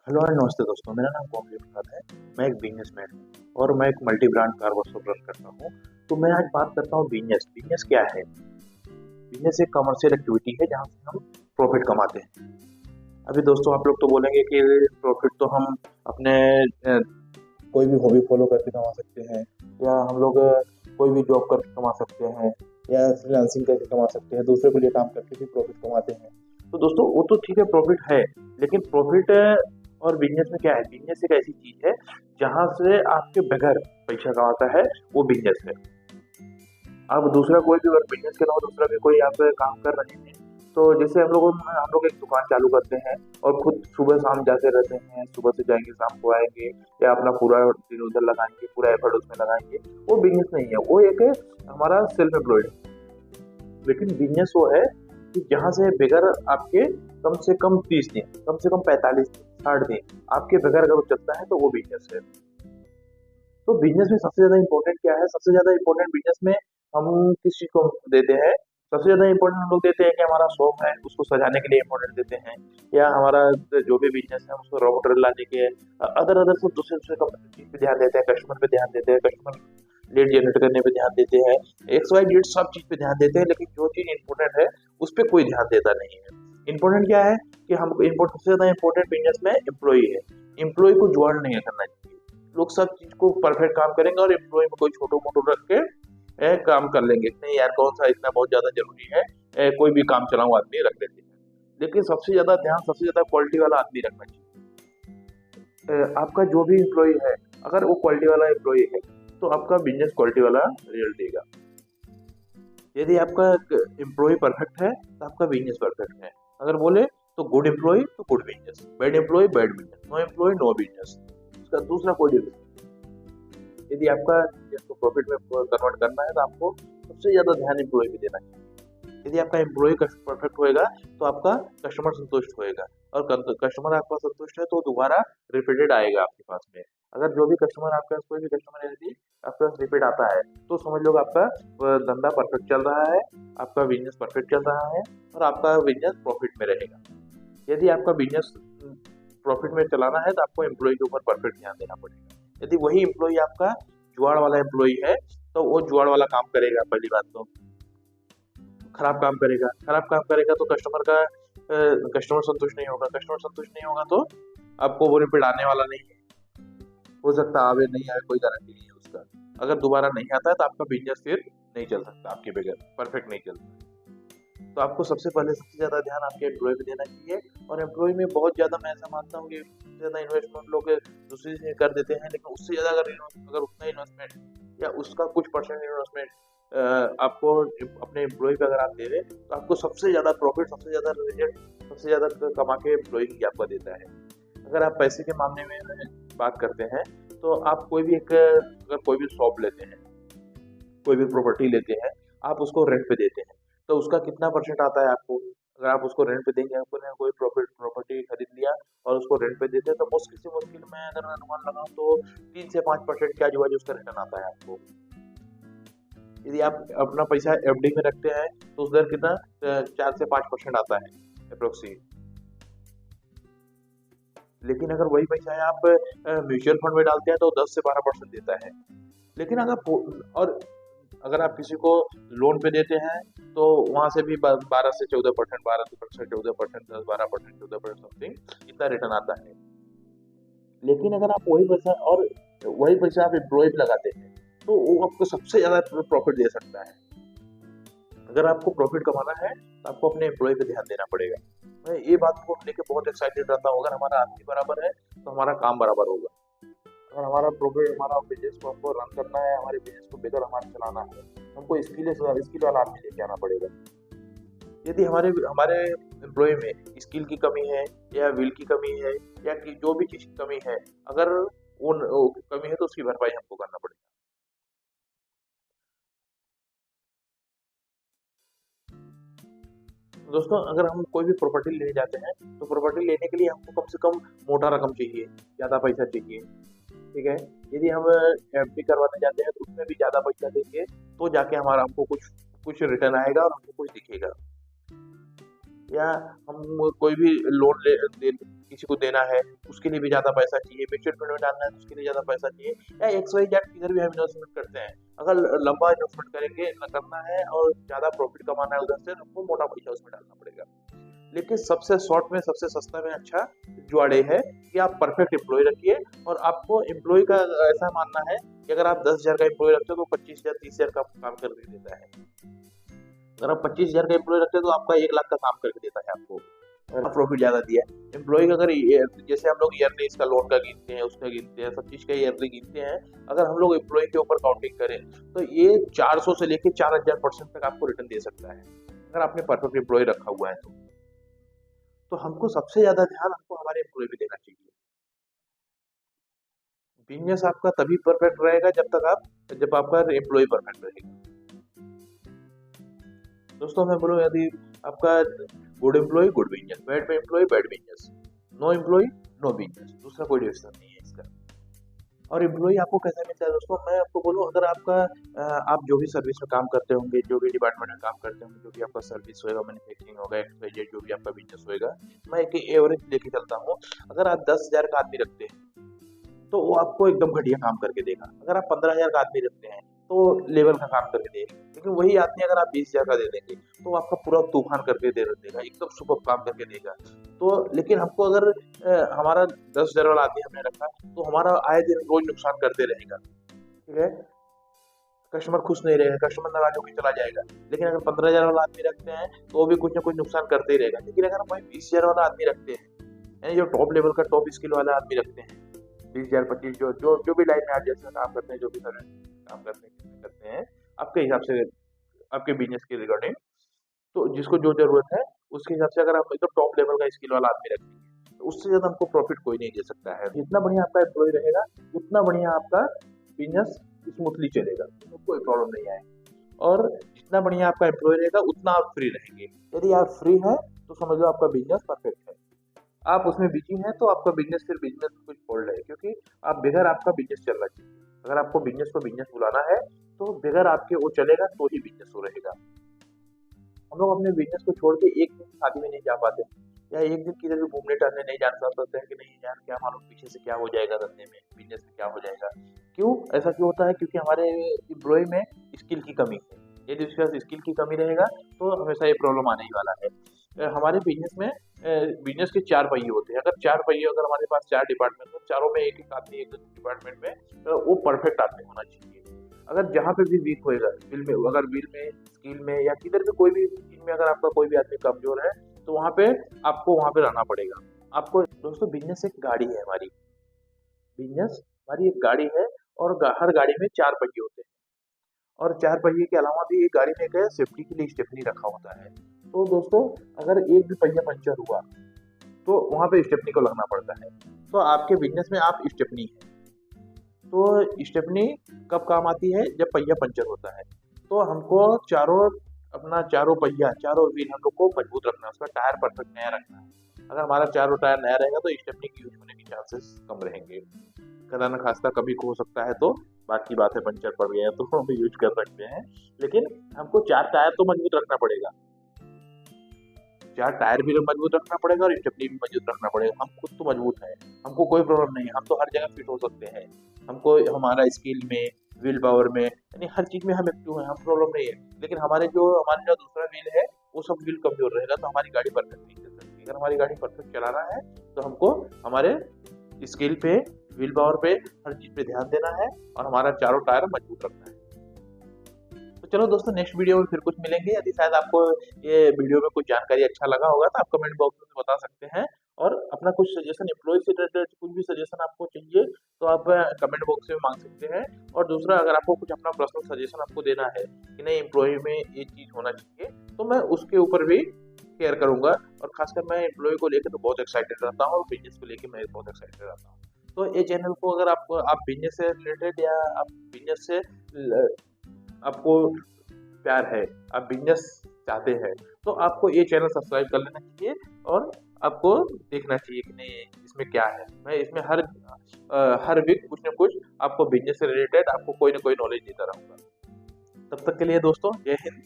Hello और नमस्ते दोस्तों, मेरा नाम कोमल प्रसाद है। मैं एक बिजनेसमैन हूँ और मैं एक multi brand car workshop run करता हूँ। तो मैं आज बात करता हूँ बिजनेस। बिजनेस क्या है? बिजनेस एक कमर्शियल एक्टिविटी है जहाँ से हम प्रॉफिट कमाते हैं। अभी दोस्तों आप लोग तो बोलेंगे कि प्रॉफिट तो हम अपने कोई भी हॉबी फॉलो करके कमा सकते हैं, या हम लोग कोई भी जॉब करके कमा सकते हैं, या फ्रीलांसिंग करके कमा सकते हैं, दूसरे के लिए काम करके भी प्रॉफिट कमाते हैं। तो दोस्तों वो तो ठीक है, प्रॉफिट है। लेकिन प्रॉफिट और बिजनेस में क्या है? बिजनेस एक ऐसी चीज है जहां से आपके बगैर पैसा कमाता है, वो बिजनेस है। आप दूसरा कोई भी अगर बिजनेस के अलावा दूसरा भी कोई आप काम कर रहे हैं, तो जैसे हम लोग एक दुकान चालू करते हैं और खुद सुबह शाम जाते रहते हैं, सुबह से जाएंगे शाम को आएंगे, या अपना पूरा दिन उधर लगाएंगे, पूरा एफर्ट उसमें लगाएंगे। वो बिजनेस नहीं है, वो एक हमारा सेल्फ एम्प्लॉयड है। लेकिन बिजनेस वो है कि जहाँ से बगैर आपके कम से कम 30 दिन, कम से कम 45 दिन, 60 दिन आपके बगैर अगर वो चलता है तो वो बिजनेस है। तो बिजनेस में सबसे ज्यादा इंपॉर्टेंट क्या है? सबसे ज्यादा इंपॉर्टेंट बिजनेस में हम किस चीज को देते हैं? सबसे ज्यादा इंपॉर्टेंट हम लोग देते हैं कि हमारा शॉप है उसको सजाने के लिए इंपॉर्टेंट देते हैं, या हमारा जो भी बिजनेस है उसको रॉ मटेरियल लाने के, अदर अदर सब दूसरे दूसरे चीज पे ध्यान देते हैं, कस्टमर पे ध्यान देते हैं, कस्टमर लीड जनरेट करने पे ध्यान देते हैं, एक्स वाई जेड सब चीज पे ध्यान देते हैं। लेकिन जो चीज इंपॉर्टेंट है उस पर कोई ध्यान देता नहीं है। इंपॉर्टेंट क्या है कि हम सबसे ज्यादा इंपॉर्टेंट बिजनेस में एम्प्लॉय है। एम्प्लॉय को जुगाड़ नहीं करना चाहिए। लोग सब चीज को परफेक्ट काम करेंगे और एम्प्लॉय में कोई छोटो मोटो रख के काम कर लेंगे। नहीं यार, कौन सा इतना बहुत ज्यादा जरूरी है, कोई भी काम चलाऊ आदमी रख लेते हैं। लेकिन सबसे ज्यादा ध्यान सबसे ज्यादा क्वालिटी वाला आदमी रखना चाहिए। आपका जो भी एम्प्लॉय है, अगर वो क्वालिटी वाला एम्प्लॉय है तो आपका बिजनेस क्वालिटी वाला रिजल्ट देगा। यदि आपका एम्प्लॉय परफेक्ट है तो आपका बिजनेस परफेक्ट है। अगर बोले तो गुड एम्प्लॉय तो good business, bad employ bad business, no employ no business. उसका दूसरा कोई difference। यदि आपका बिजनेस को प्रॉफिट में कन्वर्ट करना है तो आपको सबसे ज्यादा ध्यान एम्प्लॉय पे देना चाहिए। यदि आपका एम्प्लॉय परफेक्ट होएगा तो आपका कस्टमर संतुष्ट होएगा, और कस्टमर आपका संतुष्ट है तो दोबारा रिपीटेड आएगा आपके पास में। अगर जो भी कस्टमर आपके पास, कोई भी कस्टमर यदि आपके पास रिपीट आता है, तो समझ लो कि आपका धंधा परफेक्ट चल रहा है, आपका बिजनेस परफेक्ट चल रहा है, और आपका बिजनेस प्रॉफिट में रहेगा। यदि आपका बिजनेस प्रॉफिट में चलाना है तो आपको एम्प्लॉय के ऊपर परफेक्ट ध्यान देना पड़ेगा। यदि वही एम्प्लॉय आपका जुआड़ वाला एम्प्लॉय है तो वो जुआड़ वाला काम करेगा। पहली बात तो खराब काम करेगा, खराब काम करेगा तो कस्टमर संतुष्ट नहीं होगा, कस्टमर संतुष्ट नहीं होगा तो आपको वो रिपीट आने वाला नहीं है। हो सकता है आवे नहीं आए, कोई गारंटी नहीं है उसका। अगर दोबारा नहीं आता है तो आपका बिजनेस फिर नहीं चल सकता, आपके बगैर परफेक्ट नहीं चलता। तो आपको सबसे पहले सबसे ज्यादा ध्यान आपके एम्प्लॉय पे देना चाहिए। और एम्प्लॉय में बहुत ज्यादा, मैं ऐसा मानता हूँ कि सबसे ज्यादा इन्वेस्टमेंट लोग दूसरी से कर देते हैं, लेकिन उससे ज्यादा अगर उतना इन्वेस्टमेंट या उसका कुछ परसेंट इन्वेस्टमेंट आपको अपने एम्प्लॉय पे अगर आप दे रहे तो आपको सबसे ज्यादा प्रॉफिट, सबसे ज्यादा रिजल्ट, सबसे ज्यादा कमा के एम्प्लॉय ही आपको देता है। अगर आप पैसे के मामले में बात करते हैं तो आप कोई भी एक अगर कोई भी शॉप लेते हैं, कोई भी प्रॉपर्टी लेते हैं, आप उसको रेंट पे देते हैं, तो उसका कितना परसेंट आता है आपको? अगर आप उसको रेंट पे देंगे, आपने कोई प्रॉपर्टी खरीद लिया और उसको रेंट पे देते हैं, तो मुश्किल से मुश्किल में अगर अनुमान लगाऊं तो 3 से 5% के आजू बाजू उसका रिटर्न आता है आपको। यदि आप अपना पैसा एफडी में रखते हैं तो उस दर कितना 4 से 5% आता है अप्रोक्सीमेट। लेकिन अगर वही पैसा है आप म्यूचुअल फंड में डालते हैं तो 10 से 12% देता है। लेकिन और अगर आप किसी को लोन पे देते हैं तो वहां से भी 12 से 14%, 12 से 14%, 10, 12%, 14% समथिंग इतना रिटर्न आता है। लेकिन अगर आप वही पैसा आप एम्प्लॉय पे लगाते हैं तो वो आपको सबसे ज्यादा प्रॉफिट दे सकता है। अगर आपको प्रॉफिट कमाना है तो आपको अपने एम्प्लॉय पे ध्यान देना पड़ेगा। मैं ये बात को लेके बहुत एक्साइटेड रहता हूँ। अगर हमारा आदमी बराबर है तो हमारा काम बराबर होगा। अगर हमारा बिजनेस को हमको रन करना है, हमारे बिजनेस को बेहतर हमारे चलाना है, हमको स्किल वाला आदमी लेके आना पड़ेगा। यदि हमारे हमारे एम्प्लॉय में स्किल की कमी है, या विल की कमी है, या कि जो भी चीज की कमी है, अगर वो कमी है तो उसकी भरपाई हमको करना पड़ेगा। दोस्तों अगर हम कोई भी प्रॉपर्टी लेने जाते हैं तो प्रॉपर्टी लेने के लिए हमको कम से कम मोटा रकम चाहिए, ज्यादा पैसा चाहिए। ठीक है। यदि हम एफडी करवाने जाते हैं तो उसमें भी ज्यादा पैसा देंगे, तो जाके हमारा हमको कुछ कुछ रिटर्न आएगा और हमको कुछ दिखेगा। या हम कोई भी लोन किसी को देना है उसके लिए भी ज़्यादा पैसा चाहिए, म्यूचुअल फंड में डालना है तो उसके लिए ज़्यादा पैसा चाहिए, या एक्स वाई जेड किधर भी हम इन्वेस्टमेंट करते हैं, अगर लंबा इन्वेस्टमेंट करेंगे करना है और ज़्यादा प्रॉफिट कमाना है उधर से, तो हमको मोटा पैसा उसमें डालना पड़ेगा। लेकिन सबसे शॉर्ट में सबसे सस्ता में अच्छा जुआड़े है कि आप परफेक्ट एम्प्लॉय रखिए, और आपको एम्प्लॉय का ऐसा मानना है कि अगर आप 10,000 का एम्प्लॉय रखते हो तो 25,000 30,000 का काम करके देता है। अगर आप 25,000 का एम्प्लॉय रखते हो तो आपका 1 लाख का काम करके देता है आपको, अगर प्रॉफिट ज्यादा दिया है एम्प्लॉय का। अगर जैसे हम लोग ईयरली इसका लोन का गिनते हैं, उसका गिनते हैं, सब चीज का ईयरली गिनते हैं, अगर हम लोग एम्प्लॉय के ऊपर काउंटिंग करें तो ये 400 से लेके 4,000% तक आपको रिटर्न दे सकता है अगर आपने परफेक्ट एम्प्लॉय रखा हुआ है तो हमको सबसे ज्यादा ध्यान हमको हमारे एम्प्लॉय पे देना चाहिए। बिजनेस आपका तभी परफेक्ट रहेगा जब आपका एम्प्लॉय परफेक्ट रहेगा। दोस्तों मैं बोलूँ, यदि आपका good employ good business, bad employ bad business, no employ no business, दूसरा कोई डिसीजन नहीं है इसका। और एम्प्लॉय आपको कैसे मिलता है दोस्तों, मैं आपको बोलूँ, अगर आप जो भी सर्विस में काम करते होंगे, जो भी डिपार्टमेंट में काम करते होंगे, जो भी आपका सर्विस होगा, मैन्युफैक्चरिंग होगा, एक्सवाईजेड जो भी आपका बिजनेस होगा, मैं एक एवरेज लेके चलता हूँ। अगर आप 10,000 का आदमी रखते हैं तो वो आपको एकदम घटिया काम करके देगा। अगर आप 15,000 का आदमी रखते हैं तो लेवल का काम करके देगा। लेकिन वही आदमी अगर आप 20,000 का दे देंगे तो वो आपका पूरा तूफान करके दे देगा, एकदम सुपर काम करके देगा। तो लेकिन हमको अगर हमारा 10,000 वाला आदमी हमने रखा तो हमारा आए दिन रोज नुकसान करते रहेगा, ठीक है। कस्टमर खुश नहीं रहेगा, कस्टमर नाराज होकर चला जाएगा। लेकिन अगर 15,000 वाला आदमी रखते हैं तो वो भी कुछ ना कुछ नुकसान करते ही रहेगा। लेकिन अगर हम वही 20,000 वाला आदमी रखते हैं, यानी जो टॉप लेवल का टॉप स्किल वाला आदमी रखते हैं, 20,000 25 जो भी लाइन में आप जैसे काम करते हैं, जो भी सर्विस काम करते हैं आपके हिसाब से, आपके बिजनेस के रिगार्डिंग, तो जिसको जो जरूरत है उसके हिसाब से अगर आप एकदम टॉप लेवल का स्किल वाला आदमी रखेंगे तो उससे ज्यादा हमको प्रॉफिट कोई नहीं दे सकता है। जितना बढ़िया आपका एम्प्लॉय रहेगा उतना बढ़िया आपका बिजनेस स्मूथली चलेगा, तो कोई प्रॉब्लम नहीं आएगी। और जितना बढ़िया आपका एम्प्लॉय रहेगा उतना आप फ्री रहेंगे। यदि आप फ्री हैं तो समझ लो आपका बिजनेस परफेक्ट है। आप उसमें बिजी हैं तो आपका बिजनेस फिर बिजनेस में कुछ फॉल्ट है, क्योंकि आप बगैर आपका बिजनेस चलना चाहिए। अगर आपको बिजनेस को बिजनेस बुलाना है तो बगैर आपके वो चलेगा तो ही बिजनेस हो रहेगा। हम लोग अपने बिजनेस को छोड़ के एक दिन शादी में नहीं जा पाते, या एक दिन किधर भी घूमने टहलने नहीं जा पाते हैं कि नहीं यार क्या मालूम पीछे से क्या हो जाएगा, धंधे में बिजनेस में क्या हो जाएगा। क्यों ऐसा क्यों होता है? क्योंकि हमारे एम्प्लॉय में स्किल की कमी है। यदि उसके पास स्किल की कमी रहेगा तो हमेशा ये प्रॉब्लम आने ही वाला है। हमारे बिजनेस में बिजनेस के 4 पहिए होते हैं। अगर 4 पहिए, अगर हमारे पास 4 डिपार्टमेंट हो, चारों में एक एक आदमी एक डिपार्टमेंट में वो परफेक्ट आदमी होना चाहिए। अगर जहाँ पे भी वीक होएगा विल में, अगर विल में, स्किल में, या किधर भी कोई भी चीज में अगर आपका कोई भी आदमी कमजोर है तो वहाँ पे आपको वहाँ पे रहना पड़ेगा। आपको दोस्तों, बिजनेस एक गाड़ी है हमारी, बिजनेस हमारी एक गाड़ी है, और हर गाड़ी में 4 पहिए होते हैं। और 4 पहिए के अलावा भी एक गाड़ी में एक सेफ्टी के लिए स्टेपनी रखा होता है। तो दोस्तों, अगर एक भी पहिया पंचर हुआ तो वहाँ पे स्टेपनी को लगना पड़ता है। तो आपके बिजनेस में आप स्टेपनी है, तो स्टेपनी कब काम आती है? जब पहिया पंचर होता है। तो हमको चारों पहिया, चारों व्हील हम लोग को मजबूत रखना है, उसका टायर परफेक्ट नया रखना है। अगर हमारा चारों टायर नया रहेगा तो स्टेपनी की यूज होने के चांसेस कम रहेंगे। खुदा न खास्ता कभी हो सकता है तो बाकी बात है, पंचर पड़ गया तो हम यूज कर सकते हैं, लेकिन हमको 4 टायर तो मजबूत रखना पड़ेगा। 4 टायर भी मजबूत रखना पड़ेगा और स्टेपनी भी मजबूत रखना पड़ेगा। हम खुद तो मजबूत है, हमको कोई प्रॉब्लम नहीं है, हम तो हर जगह फिट हो सकते हैं। हमको हमारा स्किल में, विल पावर में, यानी हर चीज में हम एक्टिव हैं, हम प्रॉब्लम नहीं है। लेकिन हमारे जो दूसरा व्हील है वो सब व्हील कमजोर रहेगा तो हमारी गाड़ी परफेक्ट नहीं चल सकती। अगर हमारी गाड़ी परफेक्ट चलाना है तो हमको हमारे स्किल पे, व्हील पावर पे, हर चीज पे ध्यान देना है और हमारा चारों टायर मजबूत रखना है। तो चलो दोस्तों, नेक्स्ट वीडियो में फिर कुछ मिलेंगे। यदि शायद आपको ये वीडियो में कुछ जानकारी अच्छा लगा होगा तो आप कमेंट बॉक्स में बता सकते हैं, और अपना कुछ सजेशन, एम्प्लॉय से रिलेटेड कुछ भी सजेशन आपको चाहिए तो आप कमेंट बॉक्स में मांग सकते हैं। और दूसरा, अगर आपको कुछ अपना पर्सनल सजेशन आपको देना है कि नहीं एम्प्लॉय में ये चीज होना चाहिए, तो मैं उसके ऊपर भी शेयर करूंगा। और खासकर मैं एम्प्लॉय को लेकर तो बहुत एक्साइटेड रहता हूँ, और बिजनेस को लेकर मैं बहुत एक्साइटेड रहता हूँ। तो ये चैनल को अगर आप बिजनेस से रिलेटेड, या आप बिजनेस से आपको प्यार है, आप बिजनेस चाहते हैं, तो आपको ये चैनल सब्सक्राइब कर लेना चाहिए, और आपको देखना चाहिए कि नहीं इसमें क्या है। मैं इसमें हर वीक कुछ ना कुछ आपको बिजनेस से रिलेटेड आपको कोई ना कोई नॉलेज देता रहूंगा। तब तक के लिए दोस्तों, जय हिंद।